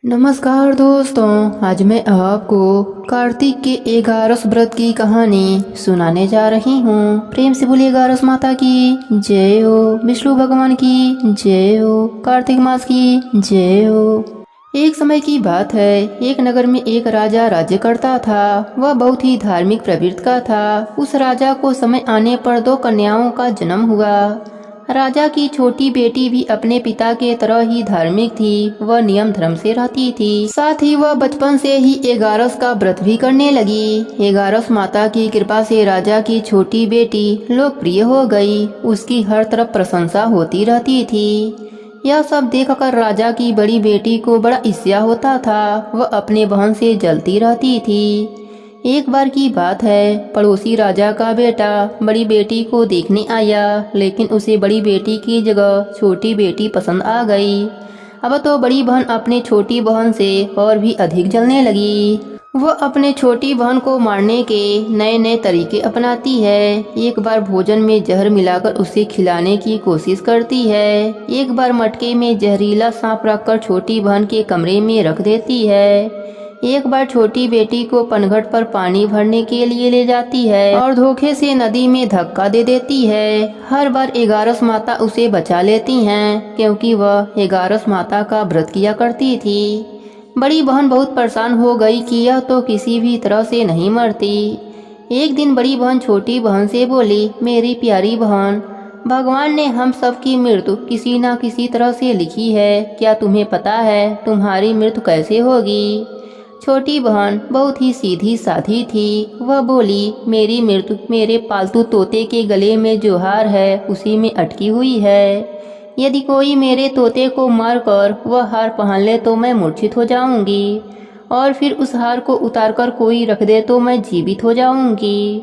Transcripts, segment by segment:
नमस्कार दोस्तों, आज मैं आपको कार्तिक के 11 व्रत की कहानी सुनाने जा रही हूँ। प्रेम से बोलिए 11 माता की जय हो, विष्णु भगवान की जय हो, कार्तिक मास की जय हो। एक समय की बात है, एक नगर में एक राजा राज्य करता था। वह बहुत ही धार्मिक प्रवृत्ति का था। उस राजा को समय आने पर 2 कन्याओं का जन्म हुआ। राजा की छोटी बेटी भी अपने पिता के तरह ही धार्मिक थी। वह नियम धर्म से रहती थी। साथ ही वह बचपन से ही 11 का व्रत भी करने लगी। 11 माता की कृपा से राजा की छोटी बेटी लोकप्रिय हो गई। उसकी हर तरफ प्रशंसा होती रहती थी। यह सब देखकर राजा की बड़ी बेटी को बड़ा ईर्ष्या होता था। वह अपने बहन से जलती रहती थी। एक बार की बात है, पड़ोसी राजा का बेटा बड़ी बेटी को देखने आया, लेकिन उसे बड़ी बेटी की जगह छोटी बेटी पसंद आ गई। अब तो बड़ी बहन अपने छोटी बहन से और भी अधिक जलने लगी। वह अपने छोटी बहन को मारने के नए नए तरीके अपनाती है। एक बार भोजन में जहर मिलाकर उसे खिलाने की कोशिश करती है। एक बार मटके में जहरीला सांप रखकर छोटी बहन के कमरे में रख देती है। एक बार छोटी बेटी को पनघट पर पानी भरने के लिए ले जाती है और धोखे से नदी में धक्का दे देती है। हर बार 11 माता उसे बचा लेती हैं, क्योंकि वह 11 माता का व्रत किया करती थी। बड़ी बहन बहुत परेशान हो गई कि यह तो किसी भी तरह से नहीं मरती। एक दिन बड़ी बहन छोटी बहन से बोली, मेरी प्यारी बहन, भगवान ने हम सब की मृत्यु किसी न किसी तरह से लिखी है। क्या तुम्हें पता है तुम्हारी मृत्यु कैसे होगी? छोटी बहन बहुत ही सीधी साधी थी। वह बोली, मेरी मृत्यु मेरे पालतू तोते के गले में जो हार है उसी में अटकी हुई है। यदि कोई मेरे तोते को मारकर वह हार पहन ले तो मैं मूर्छित हो जाऊंगी, और फिर उस हार को उतारकर कोई रख दे तो मैं जीवित हो जाऊंगी।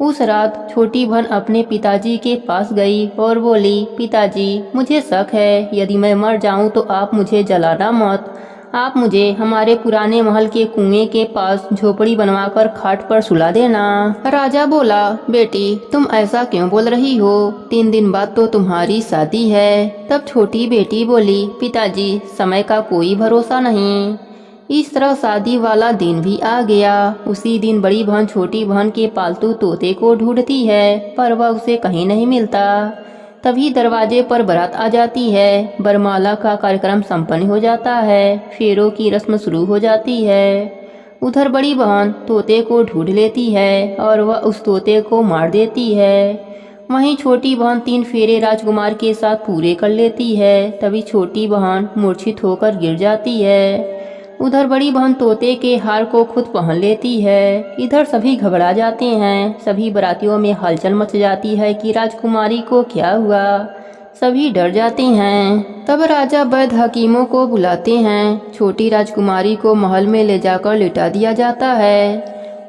उस रात छोटी बहन अपने पिताजी के पास गई और बोली, पिताजी, मुझे शक है, यदि मैं मर जाऊं तो आप मुझे जलाना मत। आप मुझे हमारे पुराने महल के कुएं के पास झोपड़ी बनवाकर खाट पर सुला देना। राजा बोला, बेटी, तुम ऐसा क्यों बोल रही हो? 3 दिन बाद तो तुम्हारी शादी है। तब छोटी बेटी बोली, पिताजी, समय का कोई भरोसा नहीं। इस तरह शादी वाला दिन भी आ गया। उसी दिन बड़ी बहन छोटी बहन के पालतू तोते को ढूंढती है, पर वह उसे कहीं नहीं मिलता। तभी दरवाजे पर बारात आ जाती है। बरमाला का कार्यक्रम संपन्न हो जाता है। फेरों की रस्म शुरू हो जाती है। उधर बड़ी बहन तोते को ढूंढ लेती है और वह उस तोते को मार देती है। वहीं छोटी बहन 3 फेरे राजकुमार के साथ पूरे कर लेती है। तभी छोटी बहन मूर्छित होकर गिर जाती है। उधर बड़ी बहन तोते के हार को खुद पहन लेती है। इधर सभी घबरा जाते हैं। सभी बारातियों में हलचल मच जाती है कि राजकुमारी को क्या हुआ। सभी डर जाते हैं। तब राजा वैद्य हकीमों को बुलाते हैं। छोटी राजकुमारी को महल में ले जाकर लिटा दिया जाता है।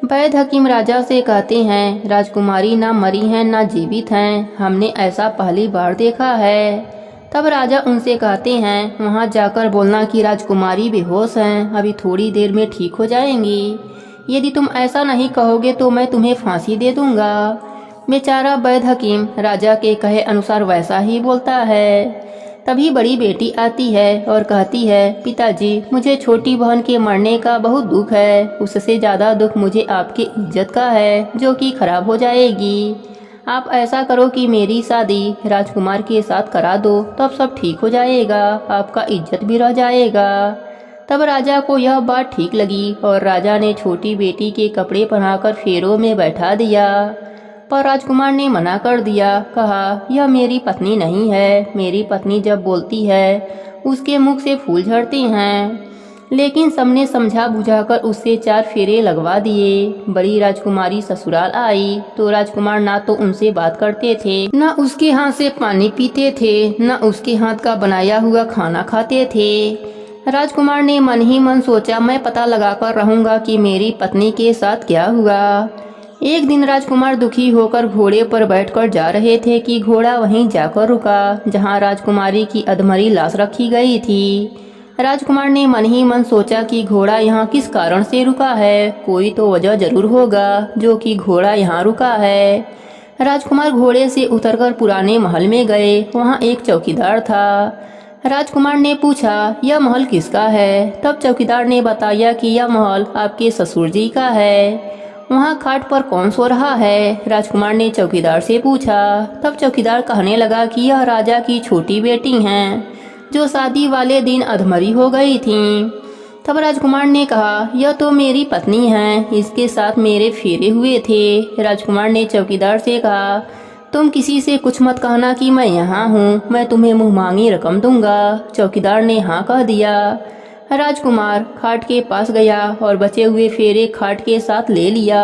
वैद्य हकीम राजा से कहते हैं, राजकुमारी ना मरी हैं ना जीवित हैं, हमने ऐसा पहली बार देखा है। तब राजा उनसे कहते हैं, वहां जाकर बोलना कि राजकुमारी बेहोश हैं, अभी थोड़ी देर में ठीक हो जाएंगी। यदि तुम ऐसा नहीं कहोगे तो मैं तुम्हें फांसी दे दूंगा। बेचारा वैद्य हकीम राजा के कहे अनुसार वैसा ही बोलता है। तभी बड़ी बेटी आती है और कहती है, पिताजी, मुझे छोटी बहन के मरने का बहुत दुख है। उससे ज्यादा दुख मुझे आपकी इज्जत का है, जो कि खराब हो जाएगी। आप ऐसा करो कि मेरी शादी राजकुमार के साथ करा दो, तब सब ठीक हो जाएगा, आपका इज्जत भी रह जाएगा। तब राजा को यह बात ठीक लगी और राजा ने छोटी बेटी के कपड़े पहनाकर फेरों में बैठा दिया। पर राजकुमार ने मना कर दिया। कहा, यह मेरी पत्नी नहीं है। मेरी पत्नी जब बोलती है उसके मुख से फूल झड़ते हैं। लेकिन सबने समझा बुझाकर उससे 4 फेरे लगवा दिए। बड़ी राजकुमारी ससुराल आई तो राजकुमार ना तो उनसे बात करते थे, न उसके हाथ से पानी पीते थे, न उसके हाथ का बनाया हुआ खाना खाते थे। राजकुमार ने मन ही मन सोचा, मैं पता लगाकर रहूंगा कि मेरी पत्नी के साथ क्या हुआ। एक दिन राजकुमार दुखी होकर घोड़े पर बैठकर जा रहे थे कि घोड़ा वहीं जाकर रुका जहां राजकुमारी की अधमरी लाश रखी गई थी। राजकुमार ने मन ही मन सोचा कि घोड़ा यहाँ किस कारण से रुका है, कोई तो वजह जरूर होगा जो कि घोड़ा यहाँ रुका है। राजकुमार घोड़े से उतरकर पुराने महल में गए। वहाँ एक चौकीदार था। राजकुमार ने पूछा, यह महल किसका है? तब चौकीदार ने बताया कि यह महल आपके ससुर जी का है। वहाँ खाट पर कौन सो रहा है? राजकुमार ने चौकीदार से पूछा। तब चौकीदार कहने लगा कि यह राजा की छोटी बेटी हैं, जो शादी वाले दिन अधमरी हो गई थीं। तब राजकुमार ने कहा, यह तो मेरी पत्नी है, इसके साथ मेरे फेरे हुए थे। राजकुमार ने चौकीदार से कहा, तुम किसी से कुछ मत कहना कि मैं यहाँ हूँ, मैं तुम्हें मुँह मांगी रकम दूंगा। चौकीदार ने हाँ कह दिया। राजकुमार खाट के पास गया और बचे हुए फेरे खाट के साथ ले लिया।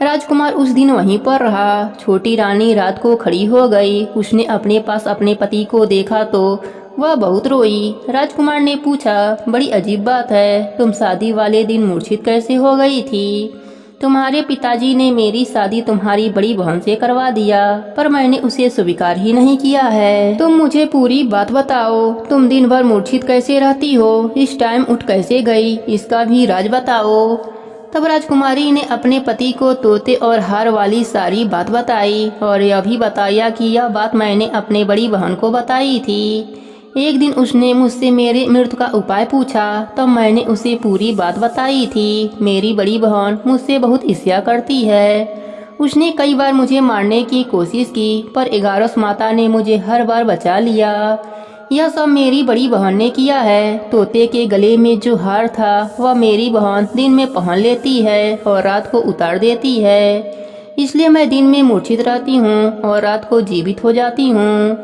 राजकुमार उस दिन वहीं पर रहा। छोटी रानी रात को खड़ी हो गई। उसने अपने पास अपने पति को देखा तो वह बहुत रोई। राजकुमार ने पूछा, बड़ी अजीब बात है, तुम शादी वाले दिन मूर्छित कैसे हो गई थी? तुम्हारे पिताजी ने मेरी शादी तुम्हारी बड़ी बहन से करवा दिया, पर मैंने उसे स्वीकार ही नहीं किया है। तुम मुझे पूरी बात बताओ, तुम दिन भर मूर्छित कैसे रहती हो? इस टाइम उठ कैसे गई? इसका भी राज बताओ। तब राजकुमारी ने अपने पति को तोते और हार वाली सारी बात बताई और यह भी बताया कि यह बात मैंने अपने बड़ी बहन को बताई थी। एक दिन उसने मुझसे मेरे मृत्यु का उपाय पूछा, तब मैंने उसे पूरी बात बताई थी। मेरी बड़ी बहन मुझसे बहुत ईर्ष्या करती है। उसने कई बार मुझे मारने की कोशिश की, पर 11 माता ने मुझे हर बार बचा लिया। यह सब मेरी बड़ी बहन ने किया है। तोते के गले में जो हार था वह मेरी बहन दिन में पहन लेती है और रात को उतार देती है। इसलिए मैं दिन में मूर्छित रहती हूँ और रात को जीवित हो जाती हूँ।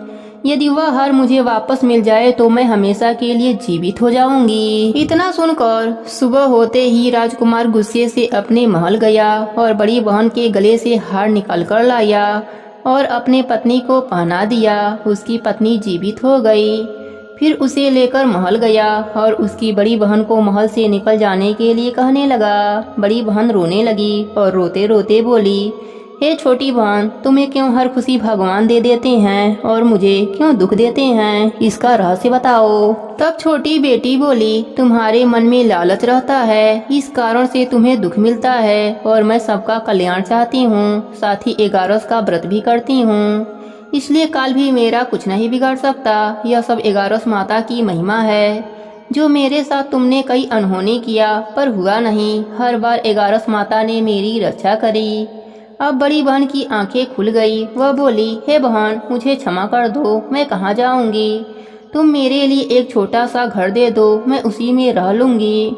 यदि वह हार मुझे वापस मिल जाए तो मैं हमेशा के लिए जीवित हो जाऊंगी। इतना सुनकर सुबह होते ही राजकुमार गुस्से से अपने महल गया और बड़ी बहन के गले से हार निकाल कर लाया और अपने पत्नी को पहना दिया। उसकी पत्नी जीवित हो गई। फिर उसे लेकर महल गया और उसकी बड़ी बहन को महल से निकल जाने के लिए कहने लगा। बड़ी बहन रोने लगी और रोते रोते बोली, हे छोटी बहन, तुम्हें क्यों हर खुशी भगवान दे देते हैं और मुझे क्यों दुख देते हैं? इसका रहस्य बताओ। तब छोटी बेटी बोली, तुम्हारे मन में लालच रहता है, इस कारण से तुम्हें दुख मिलता है और मैं सबका कल्याण चाहती हूँ, साथ ही 11 का व्रत भी करती हूँ, इसलिए काल भी मेरा कुछ नहीं बिगाड़ सकता। यह सब 11 माता की महिमा है। जो मेरे साथ तुमने कई अनहोनी किया पर हुआ नहीं, हर बार 11 माता ने मेरी रक्षा करी। अब बड़ी बहन की आंखें खुल गई। वह बोली, हे बहन, मुझे क्षमा कर दो, मैं कहाँ जाऊंगी? तुम मेरे लिए एक छोटा सा घर दे दो, मैं उसी में रह लूंगी।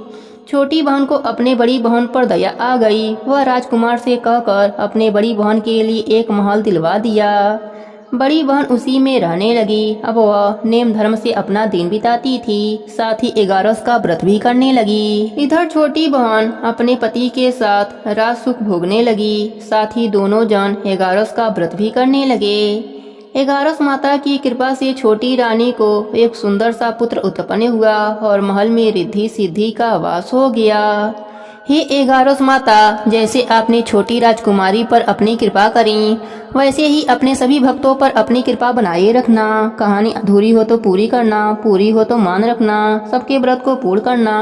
छोटी बहन को अपने बड़ी बहन पर दया आ गई। वह राजकुमार से कहकर अपने बड़ी बहन के लिए एक महल दिलवा दिया। बड़ी बहन उसी में रहने लगी। अब वह नेम धर्म से अपना दिन बिताती थी, साथ ही 11 का व्रत भी करने लगी। इधर छोटी बहन अपने पति के साथ राज सुख भोगने लगी, साथ ही दोनों जन 11 का व्रत भी करने लगे। 11 माता की कृपा से छोटी रानी को एक सुंदर सा पुत्र उत्पन्न हुआ और महल में रिद्धि सिद्धि का वास हो गया। हे 11 माता, जैसे आपने छोटी राजकुमारी पर अपनी कृपा करी, वैसे ही अपने सभी भक्तों पर अपनी कृपा बनाए रखना। कहानी अधूरी हो तो पूरी करना, पूरी हो तो मान रखना, सबके व्रत को पूर्ण करना।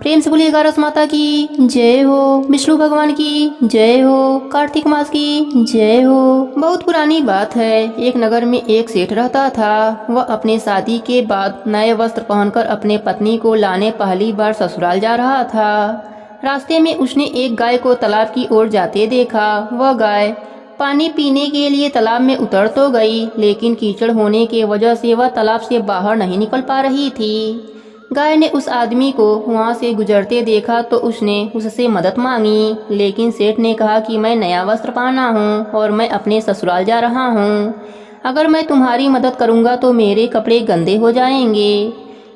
प्रेम से बोलिए 11 माता की जय हो, विष्णु भगवान की जय हो, कार्तिक मास की जय हो। बहुत पुरानी बात है। एक नगर में एक सेठ रहता था। वह अपने शादी के बाद नए वस्त्र पहनकर अपने पत्नी को लाने पहली बार ससुराल जा रहा था। रास्ते में उसने एक गाय को तालाब की ओर जाते देखा। वह गाय पानी पीने के लिए तालाब में उतर तो गई, लेकिन कीचड़ होने की वजह से वह तालाब से बाहर नहीं निकल पा रही थी। गाय ने उस आदमी को वहां से गुजरते देखा तो उसने उससे मदद मांगी, लेकिन सेठ ने कहा कि मैं नया वस्त्र पहना हूँ और मैं अपने ससुराल जा रहा हूँ। अगर मैं तुम्हारी मदद करूँगा तो मेरे कपड़े गंदे हो जाएंगे।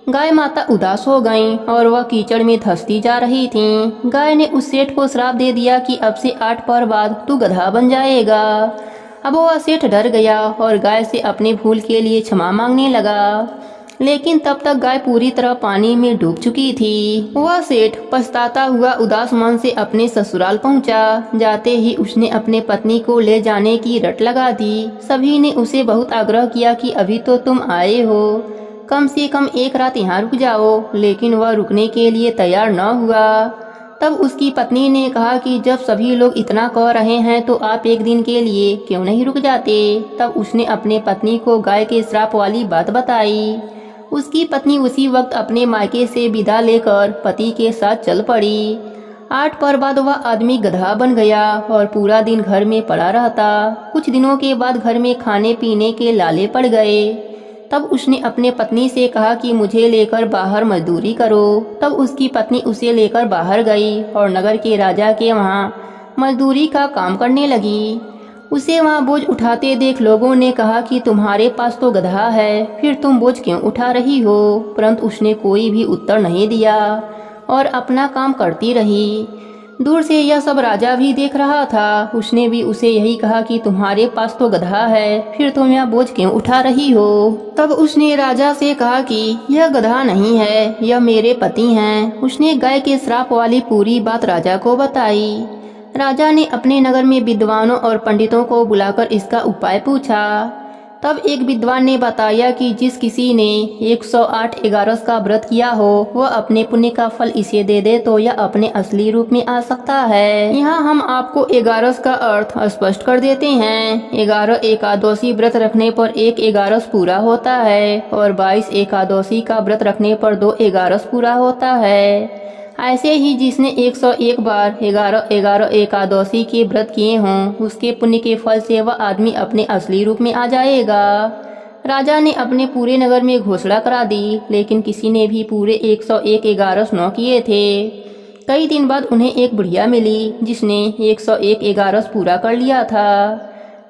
गाय माता उदास हो गईं और वह कीचड़ में धंसती जा रही थीं। गाय ने उस सेठ को श्राप दे दिया कि अब से 8 पहर बाद तू गधा बन जाएगा। अब वह सेठ डर गया और गाय से अपने भूल के लिए क्षमा मांगने लगा, लेकिन तब तक गाय पूरी तरह पानी में डूब चुकी थी। वह सेठ पछताता हुआ उदास मन से अपने ससुराल पहुंचा। जाते ही उसने अपने पत्नी को ले जाने की रट लगा दी। सभी ने उसे बहुत आग्रह किया कि अभी तो तुम आए हो, कम से कम एक रात यहाँ रुक जाओ, लेकिन वह रुकने के लिए तैयार न हुआ। तब उसकी पत्नी ने कहा कि जब सभी लोग इतना कह रहे हैं तो आप एक दिन के लिए क्यों नहीं रुक जाते। तब उसने अपने पत्नी को गाय के श्राप वाली बात बताई। उसकी पत्नी उसी वक्त अपने मायके से विदा लेकर पति के साथ चल पड़ी। 8 पहर बाद वह आदमी गधा बन गया और पूरा दिन घर में पड़ा रहता। कुछ दिनों के बाद घर में खाने पीने के लाले पड़ गए। तब उसने अपने पत्नी से कहा कि मुझे लेकर बाहर मजदूरी करो। तब उसकी पत्नी उसे लेकर बाहर गई और नगर के राजा के वहाँ मजदूरी का काम करने लगी। उसे वहाँ बोझ उठाते देख लोगों ने कहा कि तुम्हारे पास तो गधा है, फिर तुम बोझ क्यों उठा रही हो? परंतु उसने कोई भी उत्तर नहीं दिया और अपना काम करती रही। दूर से यह सब राजा भी देख रहा था। उसने भी उसे यही कहा कि तुम्हारे पास तो गधा है, फिर तुम यह बोझ क्यों उठा रही हो? तब उसने राजा से कहा कि यह गधा नहीं है, यह मेरे पति हैं। उसने गाय के श्राप वाली पूरी बात राजा को बताई। राजा ने अपने नगर में विद्वानों और पंडितों को बुलाकर इसका उपाय पूछा। तब एक विद्वान ने बताया कि जिस किसी ने 108 एगारस का व्रत किया हो वह अपने पुण्य का फल इसे दे दे तो यह अपने असली रूप में आ सकता है। यहाँ हम आपको एगारस का अर्थ स्पष्ट कर देते हैं। 11 एकादशी व्रत रखने पर 1 एगारस पूरा होता है और 22 एकादशी का व्रत रखने पर 2 एगारस पूरा होता है। ऐसे ही जिसने 101 बार 11 एकादशी के व्रत किए हों उसके पुण्य के फल से वह आदमी अपने असली रूप में आ जाएगा। राजा ने अपने पूरे नगर में घोषणा करा दी, लेकिन किसी ने भी पूरे 101 एगारस न किए थे। कई दिन बाद उन्हें एक बुढ़िया मिली जिसने 101 एगारस पूरा कर लिया था।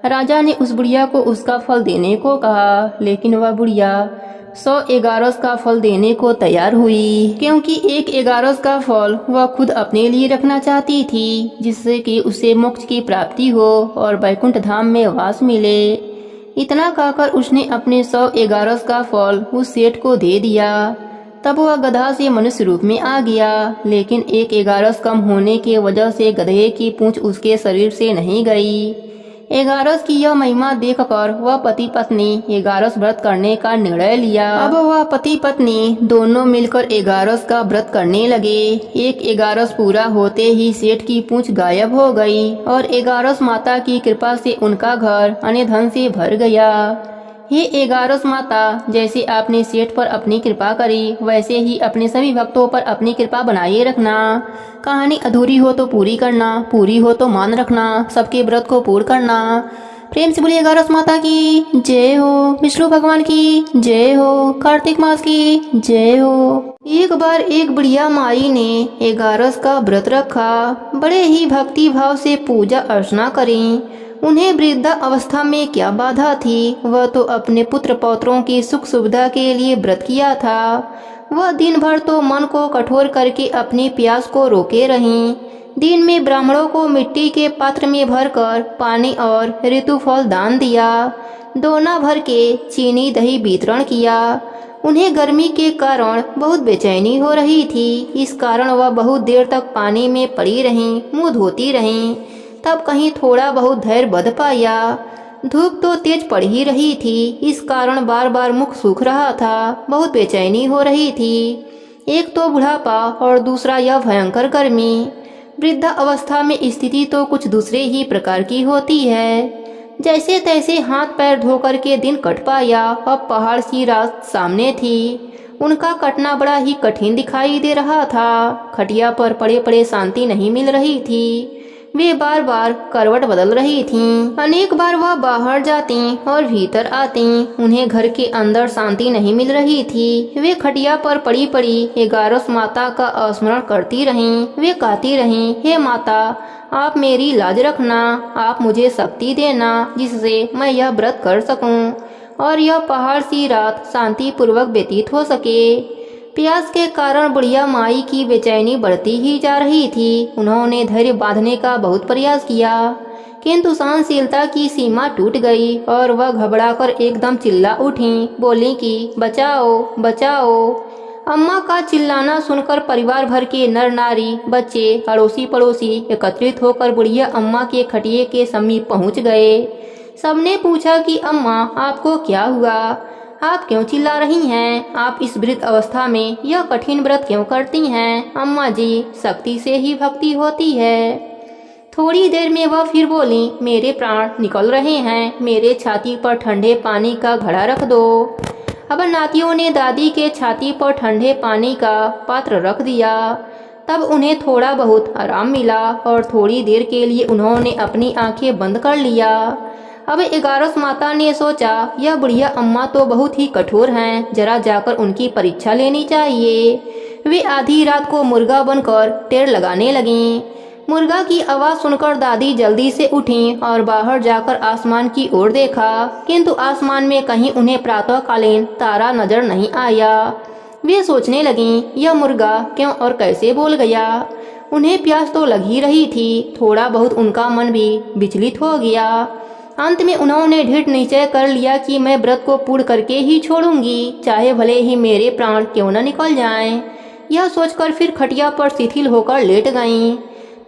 राजा ने उस बुढ़िया को उसका फल देने को कहा, लेकिन वह बुढ़िया 100 एगारस का फल देने को तैयार हुई, क्योंकि 1 एगारस का फल वह खुद अपने लिए रखना चाहती थी, जिससे कि उसे मोक्ष की प्राप्ति हो और वैकुंठ धाम में वास मिले। इतना कहकर उसने अपने 100 एगारस का फल उस सेठ को दे दिया। तब वह गधा से मनुष्य रूप में आ गया, लेकिन 1 एगारस कम होने के वजह से गधे की पूंछ उसके शरीर से नहीं गई। एगारस की यह महिमा देखकर वह पति पत्नी एगारस व्रत करने का निर्णय लिया। अब वह पति पत्नी दोनों मिलकर एगारस का व्रत करने लगे। 1 एगारस पूरा होते ही सेठ की पूंछ गायब हो गई और एगारस माता की कृपा से उनका घर अन्य धन से भर गया। हे एगारस माता, जैसे आपने सेठ पर अपनी कृपा करी वैसे ही अपने सभी भक्तों पर अपनी कृपा बनाए रखना। कहानी अधूरी हो तो पूरी करना, पूरी हो तो मान रखना, सबके व्रत को पूर्ण करना। प्रेम से बोलिए एगारस माता की जय हो, विष्णु भगवान की जय हो, कार्तिक मास की जय हो। एक बार एक बुढ़िया माई ने एगारस का व्रत रखा। बड़े ही भक्ति भाव से पूजा अर्चना करी। उन्हें वृद्धा अवस्था में क्या बाधा थी, वह तो अपने पुत्र पौत्रों की सुख सुविधा के लिए व्रत किया था। वह दिन भर तो मन को कठोर करके अपनी प्यास को रोके रहीं। दिन में ब्राह्मणों को मिट्टी के पात्र में भरकर पानी और ऋतुफल दान दिया। दोना भर के चीनी दही वितरण किया। उन्हें गर्मी के कारण बहुत बेचैनी हो रही थी, इस कारण वह बहुत देर तक पानी में पड़ी रहीं, मुँह धोती रहीं। तब कहीं थोड़ा बहुत धैर्य बंध पाया। धूप तो तेज पड़ ही रही थी, इस कारण बार बार मुख सूख रहा था, बहुत बेचैनी हो रही थी। एक तो बुढ़ापा और दूसरा यह भयंकर गर्मी। वृद्धा अवस्था में स्थिति तो कुछ दूसरे ही प्रकार की होती है। जैसे तैसे हाथ पैर धोकर के दिन कट पाया। अब पहाड़ सी रात सामने थी। उनका कटना बड़ा ही कठिन दिखाई दे रहा था। खटिया पर पड़े पड़े शांति नहीं मिल रही थी। वे बार बार करवट बदल रही थीं। अनेक बार वह बाहर जाती और भीतर आती। उन्हें घर के अंदर शांति नहीं मिल रही थी। वे खटिया पर पड़ी पड़ी एगारस माता का स्मरण करती रहीं। वे कहती रहीं, हे माता, आप मेरी लाज रखना, आप मुझे शक्ति देना जिससे मैं यह व्रत कर सकूं और यह पहाड़ सी रात शांति पूर्वक व्यतीत हो सके। प्यास के कारण बुढ़िया माई की बेचैनी बढ़ती ही जा रही थी। उन्होंने धैर्य बांधने का बहुत प्रयास किया, किंतु सहनशीलता की सीमा टूट गई और वह घबराकर एकदम चिल्ला उठी, बोली कि बचाओ बचाओ। अम्मा का चिल्लाना सुनकर परिवार भर के नर नारी, बच्चे, अड़ोसी पड़ोसी एकत्रित होकर बुढ़िया अम्मा के खटिये के समीप पहुंच गए। सबने पूछा कि अम्मा, आपको क्या हुआ? आप क्यों चिल्ला रही हैं? आप इस वृद्ध अवस्था में यह कठिन व्रत क्यों करती हैं? अम्मा जी, शक्ति से ही भक्ति होती है। थोड़ी देर में वह फिर बोली, मेरे प्राण निकल रहे हैं, मेरे छाती पर ठंडे पानी का घड़ा रख दो। अब नातियों ने दादी के छाती पर ठंडे पानी का पात्र रख दिया। तब उन्हें थोड़ा बहुत आराम मिला और थोड़ी देर के लिए उन्होंने अपनी आंखें बंद कर लिया। अब 11 माता ने सोचा, यह बुढ़िया अम्मा तो बहुत ही कठोर हैं, जरा जाकर उनकी परीक्षा लेनी चाहिए। वे आधी रात को मुर्गा बनकर टेर लगाने लगीं। मुर्गा की आवाज़ सुनकर दादी जल्दी से उठीं और बाहर जाकर आसमान की ओर देखा, किंतु आसमान में कहीं उन्हें प्रातःकालीन तारा नजर नहीं आया। वे सोचने लगीं, यह मुर्गा क्यों और कैसे बोल गया। उन्हें प्यास तो लग ही रही थी, थोड़ा बहुत उनका मन भी विचलित हो गया। अंत में उन्होंने दृढ़ निश्चय कर लिया कि मैं व्रत को पूर्ण करके ही छोड़ूंगी, चाहे भले ही मेरे प्राण क्यों न निकल जाएं। यह सोचकर फिर खटिया पर शिथिल होकर लेट गईं।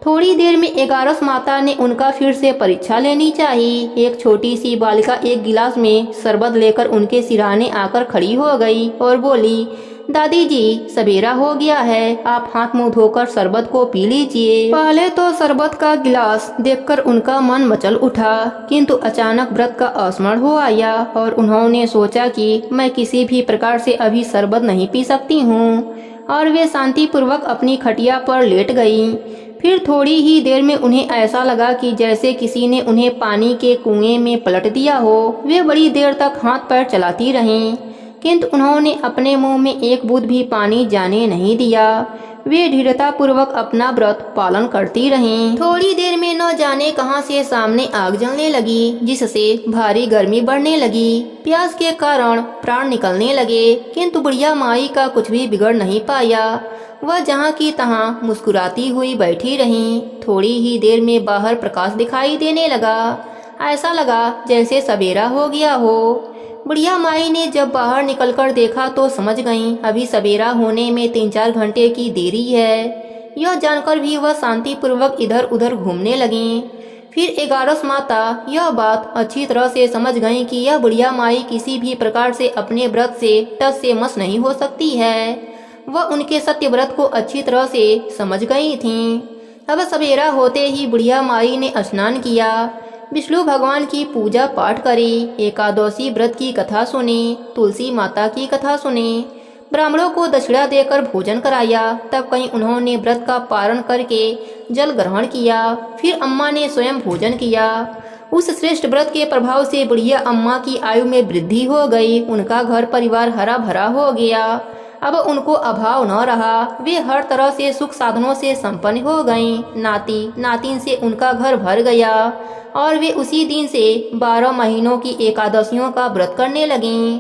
थोड़ी देर में 11 माता ने उनका फिर से परीक्षा लेनी चाहिए। एक छोटी सी बालिका एक गिलास में शरबत लेकर उनके सिरहाने आकर खड़ी हो गई और बोली, दादी जी, सवेरा हो गया है, आप हाथ मुंह धोकर शरबत को पी लीजिए। पहले तो शरबत का गिलास देखकर उनका मन मचल उठा, किंतु अचानक व्रत का स्मरण हो आया और उन्होंने सोचा कि मैं किसी भी प्रकार से अभी शरबत नहीं पी सकती हूँ, और वे शांतिपूर्वक अपनी खटिया पर लेट गईं। फिर थोड़ी ही देर में उन्हें ऐसा लगा कि जैसे किसी ने उन्हें पानी के कुएं में पलट दिया हो। वे बड़ी देर तक हाथ पैर चलाती रहीं, किंतु उन्होंने अपने मुंह में एक बूंद भी पानी जाने नहीं दिया। वे दृढ़तापूर्वक अपना व्रत पालन करती रहीं। थोड़ी देर में न जाने कहां से सामने आग जलने लगी, जिससे भारी गर्मी बढ़ने लगी। प्यास के कारण प्राण निकलने लगे, किंतु बुढ़िया माई का कुछ भी बिगड़ नहीं पाया। वह जहां की तहां मुस्कुराती हुई बैठी रहीं। थोड़ी ही देर में बाहर प्रकाश दिखाई देने लगा। ऐसा लगा जैसे सवेरा हो गया हो। बुढ़िया माई ने जब बाहर निकलकर देखा तो समझ गईं, अभी सवेरा होने में 3-4 घंटे की देरी है। यह जानकर भी वह शांतिपूर्वक इधर उधर घूमने लगीं। फिर 11 माता यह बात अच्छी तरह से समझ गईं कि यह बुढ़िया माई किसी भी प्रकार से अपने व्रत से टस से मस नहीं हो सकती है। वह उनके सत्य व्रत को अच्छी तरह से समझ गई थीं। अब सवेरा होते ही बुढ़िया माई ने स्नान किया, विष्णु भगवान की पूजा पाठ करी, एकादशी व्रत की कथा सुनी, तुलसी माता की कथा सुनी, ब्राह्मणों को दक्षिणा देकर भोजन कराया। तब कहीं उन्होंने व्रत का पारण करके जल ग्रहण किया। फिर अम्मा ने स्वयं भोजन किया। उस श्रेष्ठ व्रत के प्रभाव से बुढ़िया अम्मा की आयु में वृद्धि हो गई। उनका घर परिवार हरा भरा हो गया। अब उनको अभाव न रहा। वे हर तरह से सुख साधनों से संपन्न हो गईं। नाती नातिन से उनका घर भर गया और वे उसी दिन से 12 महीनों की एकादशियों का व्रत करने लगीं।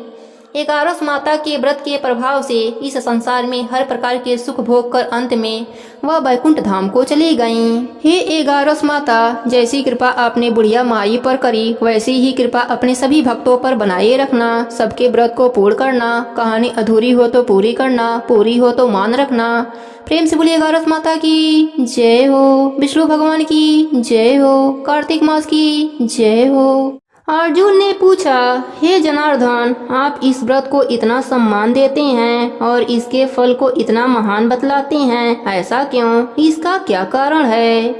11 माता के व्रत के प्रभाव से इस संसार में हर प्रकार के सुख भोग कर अंत में वह वैकुंठ धाम को चली गईं। हे 11 माता, जैसी कृपा आपने बुढ़िया माई पर करी, वैसी ही कृपा अपने सभी भक्तों पर बनाए रखना। सबके व्रत को पूर्ण करना, कहानी अधूरी हो तो पूरी करना, पूरी हो तो मान रखना। प्रेम से बोलिए 11 माता की जय हो, विष्णु भगवान की जय हो, कार्तिक मास की जय हो। अर्जुन ने पूछा, हे जनार्दन, आप इस व्रत को इतना सम्मान देते हैं और इसके फल को इतना महान बतलाते हैं, ऐसा क्यों? इसका क्या कारण है?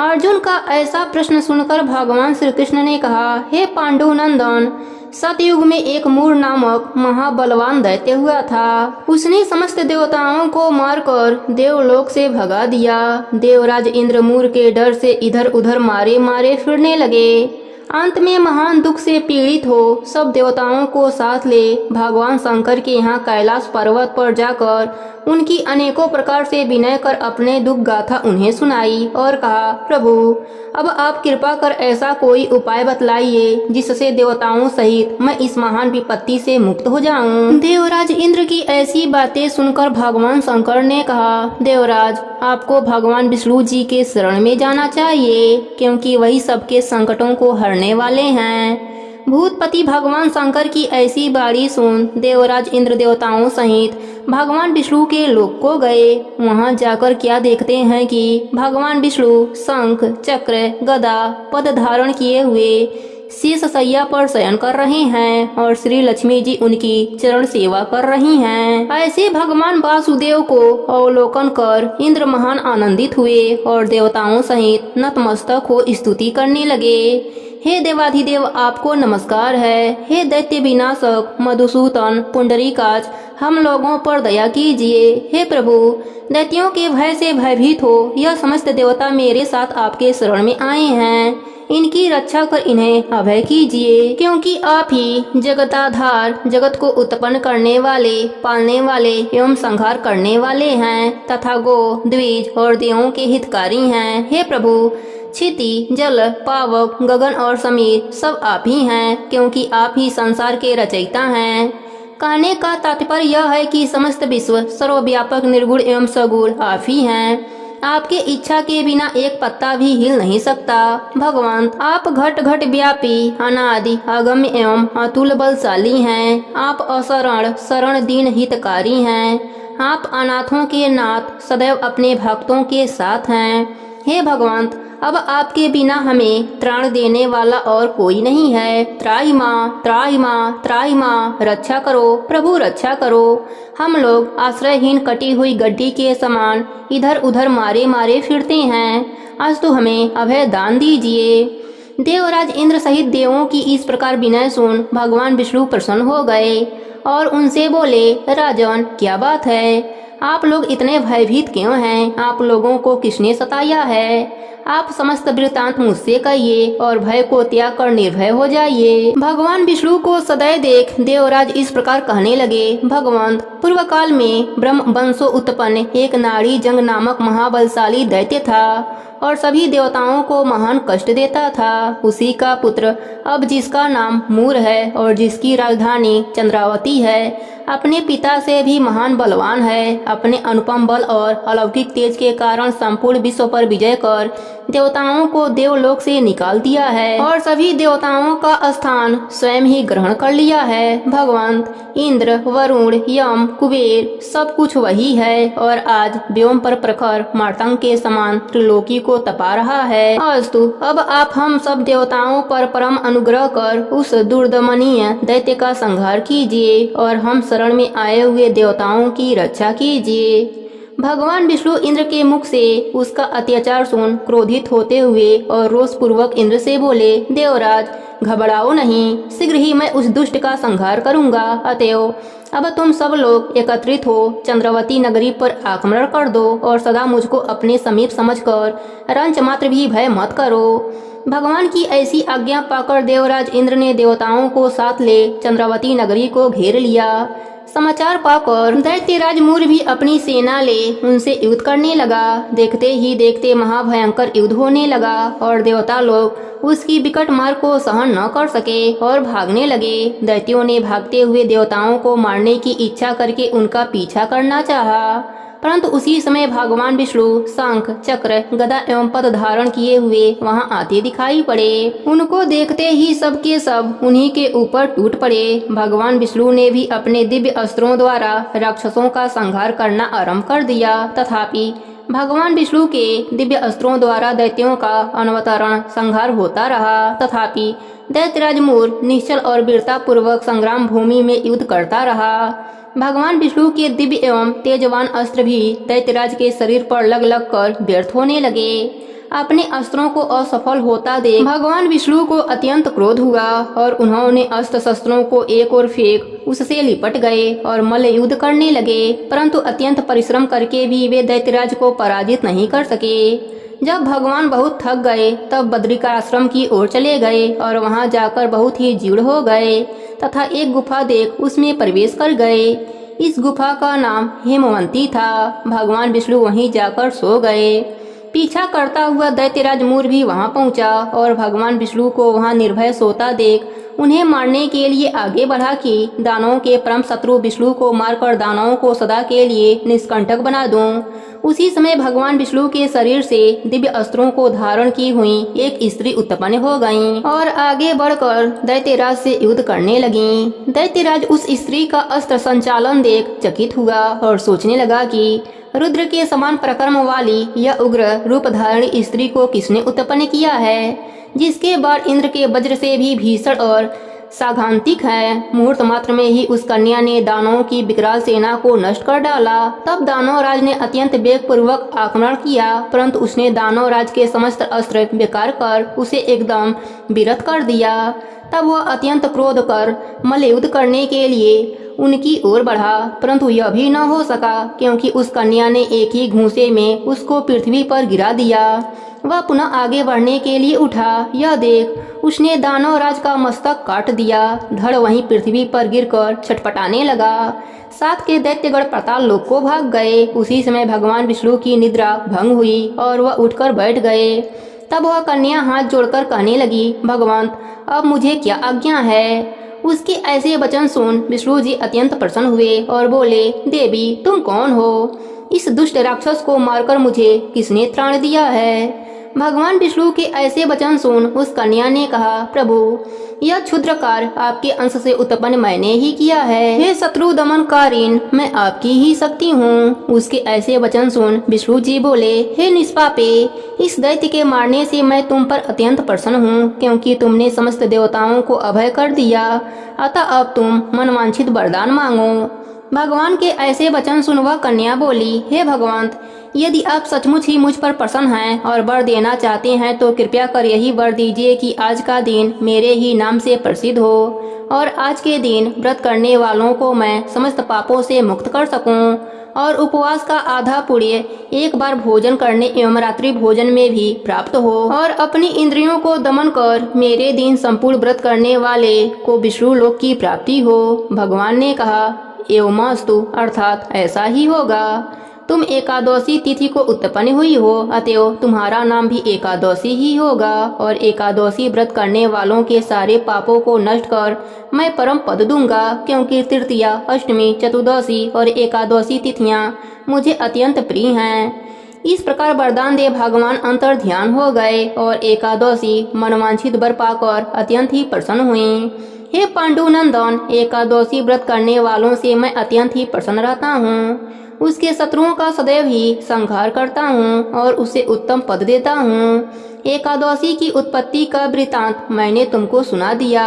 अर्जुन का ऐसा प्रश्न सुनकर भगवान श्री कृष्ण ने कहा, हे पांडुनंदन, सतयुग में एक मूर नामक महाबलवान दैत्य हुआ था। उसने समस्त देवताओं को मारकर देवलोक से भगा दिया। देवराज इंद्र मूर के डर से इधर उधर मारे मारे फिरने लगे। अंत में महान दुख से पीड़ित हो सब देवताओं को साथ ले भगवान शंकर के यहाँ कैलाश पर्वत पर जाकर उनकी अनेकों प्रकार से विनय कर अपने दुख गाथा उन्हें सुनाई और कहा, प्रभु, अब आप कृपा कर ऐसा कोई उपाय बतलाइए जिससे देवताओं सहित मैं इस महान विपत्ति से मुक्त हो जाऊं। देवराज इंद्र की ऐसी बातें सुनकर भगवान शंकर ने कहा, देवराज, आपको भगवान विष्णु जी के शरण में जाना चाहिए, क्योंकि वही सबके संकटों को हरने वाले हैं। भूतपति भगवान शंकर की ऐसी बाणी सुन देवराज इंद्र देवताओं सहित भगवान विष्णु के लोक को गए। वहां जाकर क्या देखते हैं कि भगवान विष्णु शंख चक्र गदा पद धारण किए हुए शीश सैया पर शयन कर रहे हैं और श्री लक्ष्मी जी उनकी चरण सेवा कर रही हैं। ऐसे भगवान वासुदेव को अवलोकन कर इंद्र महान आनंदित हुए और देवताओं सहित नतमस्तक हो स्तुति करने लगे। हे देवाधिदेव आपको नमस्कार है। हे दैत्य विनाशक मधुसूदन पुंडरीकाच हम लोगों पर दया कीजिए। हे प्रभु दैत्यों के भय से भयभीत हो यह समस्त देवता मेरे साथ आपके शरण में आए हैं। इनकी रक्षा कर इन्हें अभय कीजिए, क्योंकि आप ही जगताधार जगत को उत्पन्न करने वाले, पालने वाले एवं संहार करने वाले हैं तथा गो द्विज और देवों के हितकारी हैं। हे प्रभु क्षिति जल पावक गगन और समीर सब आप ही हैं, क्योंकि आप ही संसार के रचयिता हैं। कहने का तात्पर्य यह है कि समस्त विश्व सर्वव्यापक निर्गुण एवं सगुण आप ही हैं। आपके इच्छा के बिना एक पत्ता भी हिल नहीं सकता। भगवान आप घट घट व्यापी अनादि अगम्य एवं अतुल बलशाली हैं। आप अशरण शरण दीन हितकारी हैं। आप अनाथों के नाथ सदैव अपने भक्तों के साथ हैं। हे भगवान अब आपके बिना हमें त्राण देने वाला और कोई नहीं है। त्राहि माँ त्राहि माँ त्राहि माँ रक्षा करो प्रभु रक्षा करो। हम लोग आश्रयहीन कटी हुई गड्डी के समान इधर उधर मारे मारे फिरते हैं। आज तो हमें अभय दान दीजिए। देवराज इंद्र सहित देवों की इस प्रकार विनय सुन भगवान विष्णु प्रसन्न हो गए और उनसे बोले, राजन क्या बात है, आप लोग इतने भयभीत क्यों हैं? आप लोगों को किसने सताया है? आप समस्त वृत्तांत मुझसे कहिए और भय को त्याग कर निर्भय हो जाइए। भगवान विष्णु को सदैव देख देवराज इस प्रकार कहने लगे, भगवान पूर्व काल में ब्रह्म वंशो उत्पन्न एक नाड़ी जंग नामक महाबलशाली दैत्य था और सभी देवताओं को महान कष्ट देता था। उसी का पुत्र अब जिसका नाम मूर है और जिसकी राजधानी चंद्रावती है, अपने पिता से भी महान बलवान है। अपने अनुपम बल और अलौकिक तेज के कारण संपूर्ण विश्व पर विजय कर देवताओं को देवलोक से निकाल दिया है और सभी देवताओं का स्थान स्वयं ही ग्रहण कर लिया है। भगवान इंद्र वरुण यम कुबेर सब कुछ वही है और आज व्योम पर प्रखर मार्तंग के समान त्रिलोकी को तपा रहा है। अस्तु अब आप हम सब देवताओं पर परम अनुग्रह कर उस दुर्दमनीय दैत्य का संहार कीजिए और हम शरण में आए हुए देवताओं की रक्षा कीजिए। भगवान विष्णु इंद्र के मुख से उसका अत्याचार सुन क्रोधित होते हुए और रोष पूर्वक इंद्र से बोले, देवराज घबराओ नहीं, शीघ्र ही मैं उस दुष्ट का संहार करूंगा। अतएव अब तुम सब लोग एकत्रित हो चंद्रवती नगरी पर आक्रमण कर दो और सदा मुझको अपने समीप समझकर रंच मात्र भी भय मत करो। भगवान की ऐसी आज्ञा पाकर देवराज इंद्र ने देवताओं को साथ ले चंद्रवती नगरी को घेर लिया। समाचार पाकर दैत्यराज मूर भी अपनी सेना ले उनसे युद्ध करने लगा। देखते ही देखते महाभयंकर युद्ध होने लगा और देवता लोग उसकी विकट मार को सहन न कर सके और भागने लगे। दैत्यों ने भागते हुए देवताओं को मारने की इच्छा करके उनका पीछा करना चाहा, परंतु उसी समय भगवान विष्णु शंख चक्र गदा एवं पद धारण किए हुए वहां आते दिखाई पड़े। उनको देखते ही सबके सब उन्हीं के ऊपर टूट पड़े। भगवान विष्णु ने भी अपने दिव्य अस्त्रों द्वारा राक्षसों का संहार करना आरंभ कर दिया। तथापि भगवान विष्णु के दिव्य अस्त्रों द्वारा दैत्यों का अनवतरण संहार होता रहा। तथापि दैत्यराज मूर निश्चल और वीरता पूर्वक संग्राम भूमि में युद्ध करता रहा। भगवान विष्णु के दिव्य एवं तेजवान अस्त्र भी दैत्यराज के शरीर पर लग लग कर व्यर्थ होने लगे। अपने अस्त्रों को असफल होता देख भगवान विष्णु को अत्यंत क्रोध हुआ और उन्होंने अस्त्र शस्त्रों को एक ओर फेंक उससे लिपट गए और मल्ल युद्ध करने लगे, परंतु अत्यंत परिश्रम करके भी वे दैत्यराज को पराजित नहीं कर सके। जब भगवान बहुत थक गए तब बद्रिकाश्रम की ओर चले गए और वहां जाकर बहुत ही जीर्ण हो गए तथा एक गुफा देख उसमें प्रवेश कर गए। इस गुफा का नाम हेमवंती था। भगवान विष्णु वहीं जाकर सो गए। पीछा करता हुआ दैत्यराज मूर भी वहां पहुंचा और भगवान विष्णु को वहां निर्भय सोता देख उन्हें मारने के लिए आगे बढ़ा कि दानवों के परम शत्रु विष्णु को मारकर दानवों को सदा के लिए निष्कंटक बना दूं। उसी समय भगवान विष्णु के शरीर से दिव्य अस्त्रों को धारण की हुई एक स्त्री उत्पन्न हो गईं और आगे बढ़कर दैत्यराज से युद्ध करने लगीं। दैत्यराज उस स्त्री का अस्त्र संचालन देख चकित हुआ और सोचने लगा कि रुद्र के समान प्रकर्म वाली यह उग्र रूप धारणी स्त्री को किसने उत्पन्न किया है, जिसके बाद इंद्र के वज्र से भी भीषण और सैद्धांतिक है। मुहूर्त मात्र में ही उस कन्या ने दानवों की विकराल सेना को नष्ट कर डाला। तब दानव राज ने अत्यंत वेगपूर्वक आक्रमण किया, परंतु उसने दानव राज के समस्त अस्त्र बेकार कर उसे एकदम विरत कर दिया। तब वह अत्यंत क्रोध कर मल्लयुद्ध करने के लिए उनकी ओर बढ़ा, परंतु यह भी न हो सका, क्योंकि उस कन्या ने एक ही घूंसे में उसको पृथ्वी पर गिरा दिया। वह पुनः आगे बढ़ने के लिए उठा। यह देख उसने दानव राज का मस्तक काट दिया। धड़ वहीं पृथ्वी पर गिरकर छटपटाने लगा। साथ के दैत्यगण पाताल लोक को भाग गए। उसी समय भगवान विष्णु की निद्रा भंग हुई और वह उठकर बैठ गए। तब वह कन्या हाथ जोड़कर कहने लगी, भगवान अब मुझे क्या आज्ञा है। उसके ऐसे वचन सुन विष्णु जी अत्यंत प्रसन्न हुए और बोले, देवी तुम कौन हो? इस दुष्ट राक्षस को मारकर मुझे किसने त्राण दिया है? भगवान विष्णु के ऐसे वचन सुन उस कन्या ने कहा, प्रभु यह क्षुद्र कार्य आपके अंश से उत्पन्न मैंने ही किया है। हे शत्रु दमनकारीन, मैं आपकी ही शक्ति हूँ। उसके ऐसे वचन सुन विष्णु जी बोले, हे निष्पापे, इस दैत्य के मारने से मैं तुम पर अत्यंत प्रसन्न हूँ, क्योंकि तुमने समस्त देवताओं को अभय कर दिया। अतः अब तुम मनवांछित वरदान मांगो। भगवान के ऐसे वचन सुन वह कन्या बोली, हे भगवान, यदि आप सचमुच ही मुझ पर प्रसन्न हैं और वर देना चाहते हैं तो कृपया कर यही वर दीजिए कि आज का दिन मेरे ही नाम से प्रसिद्ध हो और आज के दिन व्रत करने वालों को मैं समस्त पापों से मुक्त कर सकूं और उपवास का आधा पुण्य एक बार भोजन करने एवं रात्रि भोजन में भी प्राप्त हो और अपनी इंद्रियों को दमन कर मेरे दिन संपूर्ण व्रत करने वाले को विष्णु लोक की प्राप्ति हो। भगवान ने कहा, एवमस्तु, अर्थात ऐसा ही होगा। तुम एकादशी तिथि को उत्पन्न हुई हो, अतएव तुम्हारा नाम भी एकादशी ही होगा और एकादशी व्रत करने वालों के सारे पापों को नष्ट कर मैं परम पद दूंगा, क्योंकि तृतीया, अष्टमी, चतुर्दशी और एकादशी तिथियां मुझे अत्यंत प्रिय हैं। इस प्रकार वरदान दे भगवान अंतर ध्यान हो गए और एकादशी मनवांछित वर पाकर अत्यंत ही प्रसन्न हुए। हे पांडुनंदन, एकादशी व्रत करने वालों से मैं अत्यंत ही प्रसन्न रहता हूँ। उसके शत्रुओं का सदैव ही संहार करता हूँ और उसे उत्तम पद देता हूँ। एकादशी की उत्पत्ति का वृतांत मैंने तुमको सुना दिया।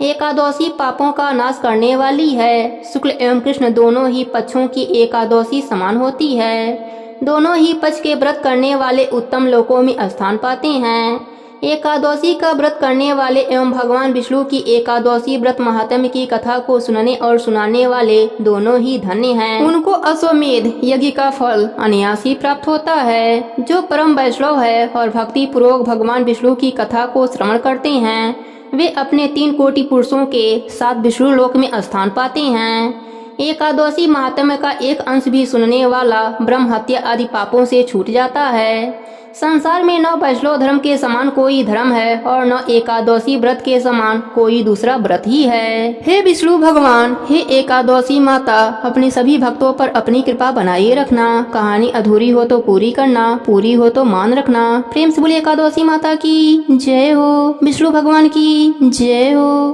एकादशी पापों का नाश करने वाली है। शुक्ल एवं कृष्ण दोनों ही पक्षों की एकादशी समान होती है। दोनों ही पक्ष के व्रत करने वाले उत्तम लोकों में स्थान पाते हैं। एकादशी का व्रत करने वाले एवं भगवान विष्णु की एकादशी व्रत महात्म्य की कथा को सुनने और सुनाने वाले दोनों ही धन्य हैं। उनको अश्वमेध यज्ञ का फल अनायास ही प्राप्त होता है। जो परम वैष्णव है और भक्ति पूर्वक भगवान विष्णु की कथा को श्रवण करते हैं, वे अपने 3 कोटि पुरुषों के साथ विष्णु लोक में स्थान पाते हैं। एकादशी महात्म्य का एक अंश भी सुनने वाला ब्रह्म हत्या आदि पापों से छूट जाता है। संसार में न वैष्णव धर्म के समान कोई धर्म है और न एकादशी व्रत के समान कोई दूसरा व्रत ही है। हे विष्णु भगवान, हे एकादशी माता, अपने सभी भक्तों पर अपनी कृपा बनाए रखना। कहानी अधूरी हो तो पूरी करना, पूरी हो तो मान रखना। प्रेम से बोलिए एकादशी माता की जय हो, विष्णु भगवान की जय हो।